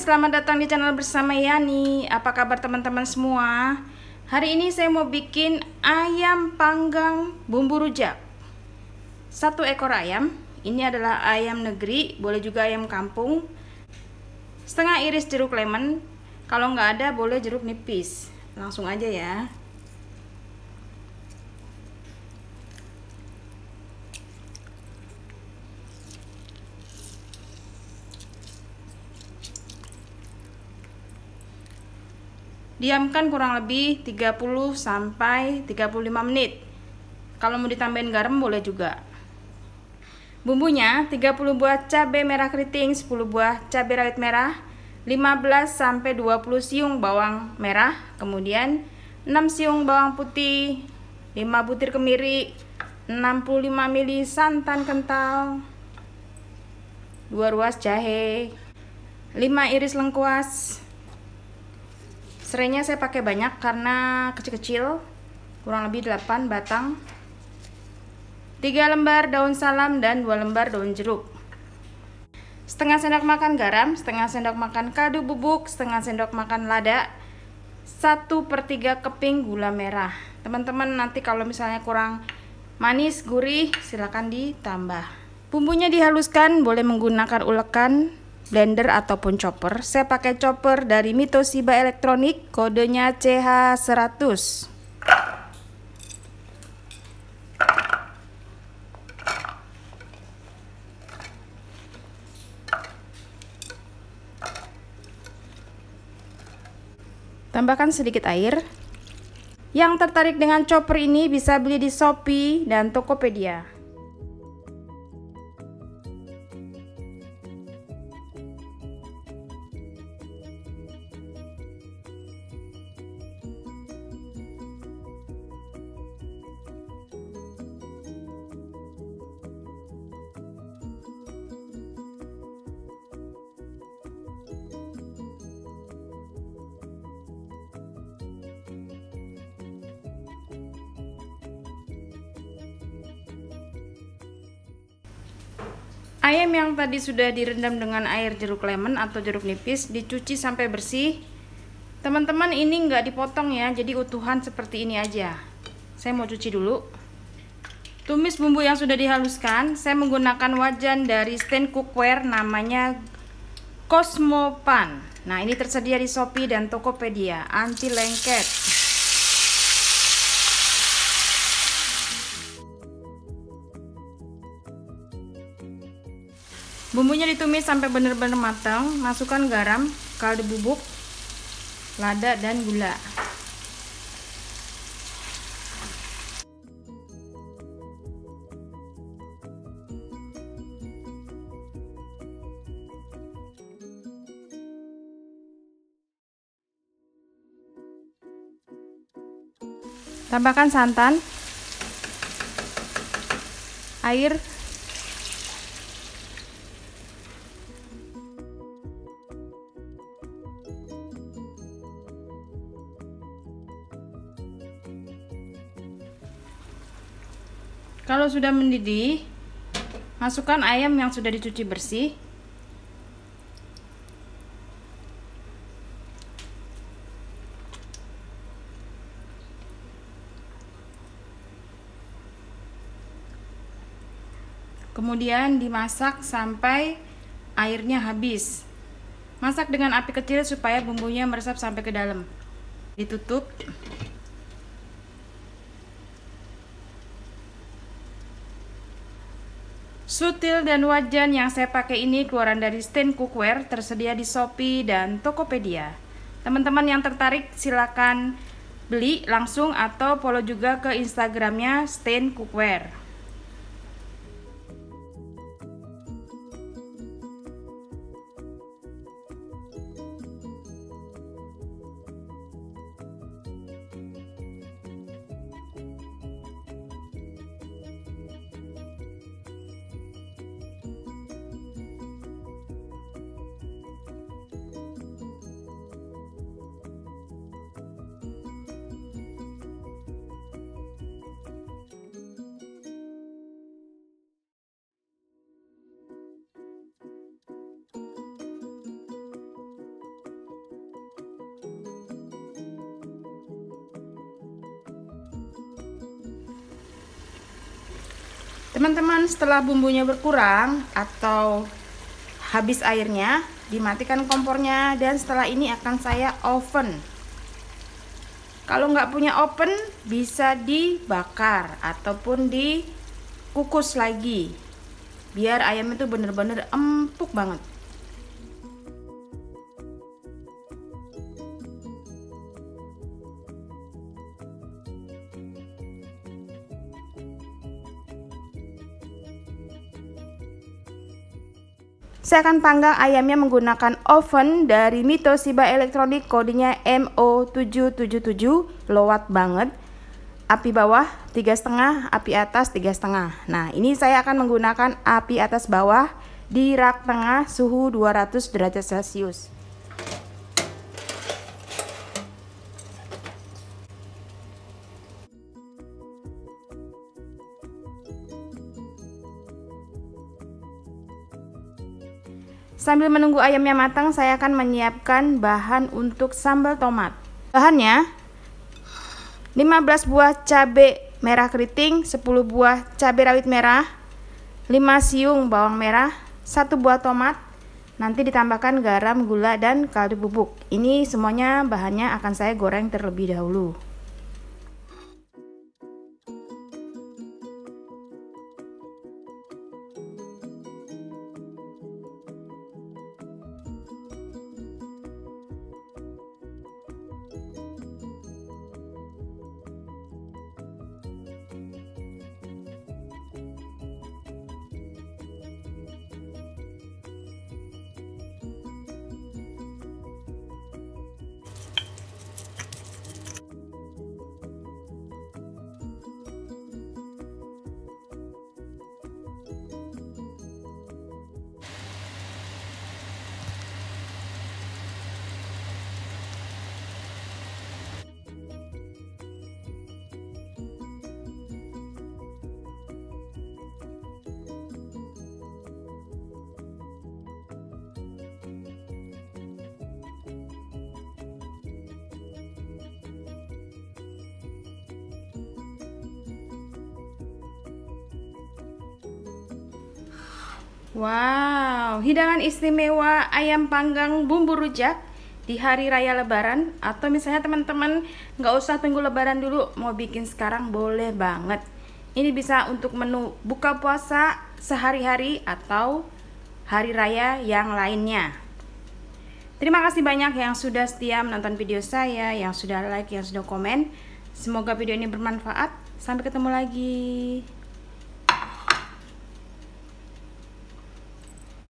selamat datang di channel bersama Yani. Apa kabar teman-teman semua? Hari ini saya mau bikin ayam panggang bumbu rujak. 1 ekor ayam. Ini adalah ayam negeri, boleh juga ayam kampung. Setengah iris jeruk lemon. Kalau nggak ada boleh jeruk nipis. Langsung aja ya. Diamkan kurang lebih 30 sampai 35 menit. Kalau mau ditambahin garam boleh juga. Bumbunya 30 buah cabai merah keriting, 10 buah cabai rawit merah, 15 sampai 20 siung bawang merah, kemudian 6 siung bawang putih, 5 butir kemiri, 65 ml santan kental, 2 ruas jahe, 5 iris lengkuas. Serainya saya pakai banyak karena kecil-kecil, kurang lebih 8 batang, 3 lembar daun salam dan 2 lembar daun jeruk, setengah sendok makan garam, setengah sendok makan kaldu bubuk, setengah sendok makan lada, 1/3 keping gula merah. Teman-teman nanti kalau misalnya kurang manis gurih silahkan ditambah. Bumbunya dihaluskan, boleh menggunakan ulekan, blender ataupun chopper. Saya pakai chopper dari Mitoshiba Elektronik, kodenya CH100. Tambahkan sedikit air. Yang tertarik dengan chopper ini bisa beli di Shopee dan Tokopedia. Ayam yang tadi sudah direndam dengan air jeruk lemon atau jeruk nipis dicuci sampai bersih. Teman-teman, ini nggak dipotong ya, jadi utuhan seperti ini aja. Saya mau cuci dulu. Tumis bumbu yang sudah dihaluskan. Saya menggunakan wajan dari stand cookware namanya Cosmopan. Nah, ini tersedia di Shopee dan Tokopedia, anti lengket. Bumbunya ditumis sampai benar-benar matang. Masukkan garam, kaldu bubuk, lada, dan gula. Tambahkan santan, air, kalau sudah mendidih, masukkan ayam yang sudah dicuci bersih. Kemudian dimasak sampai airnya habis. Masak dengan api kecil supaya bumbunya meresap sampai ke dalam. Ditutup. Sutil dan wajan yang saya pakai ini keluaran dari stand cookware, tersedia di Shopee dan Tokopedia. Teman-teman yang tertarik silakan beli langsung atau follow juga ke Instagramnya stand cookware. Teman-teman, setelah bumbunya berkurang atau habis airnya, dimatikan kompornya dan setelah ini akan saya oven. Kalau nggak punya oven, bisa dibakar ataupun dikukus lagi biar ayam itu bener-bener empuk banget. Saya akan panggang ayamnya menggunakan oven dari Toshiba Elektronik, kodenya MO777, low watt banget. Api bawah 3,5, api atas 3,5. Nah, ini saya akan menggunakan api atas bawah di rak tengah suhu 200 derajat Celcius. Sambil menunggu ayamnya matang, saya akan menyiapkan bahan untuk sambal tomat. Bahannya 15 buah cabai merah keriting, 10 buah cabai rawit merah, 5 siung bawang merah, 1 buah tomat. Nanti ditambahkan garam, gula, dan kaldu bubuk. Ini semuanya bahannya akan saya goreng terlebih dahulu. Wow, hidangan istimewa ayam panggang bumbu rujak di hari raya lebaran. Atau misalnya teman-teman nggak usah tunggu lebaran dulu, mau bikin sekarang boleh banget. Ini bisa untuk menu buka puasa sehari-hari atau hari raya yang lainnya. Terima kasih banyak yang sudah setia menonton video saya, yang sudah like, yang sudah komen. Semoga video ini bermanfaat. Sampai ketemu lagi.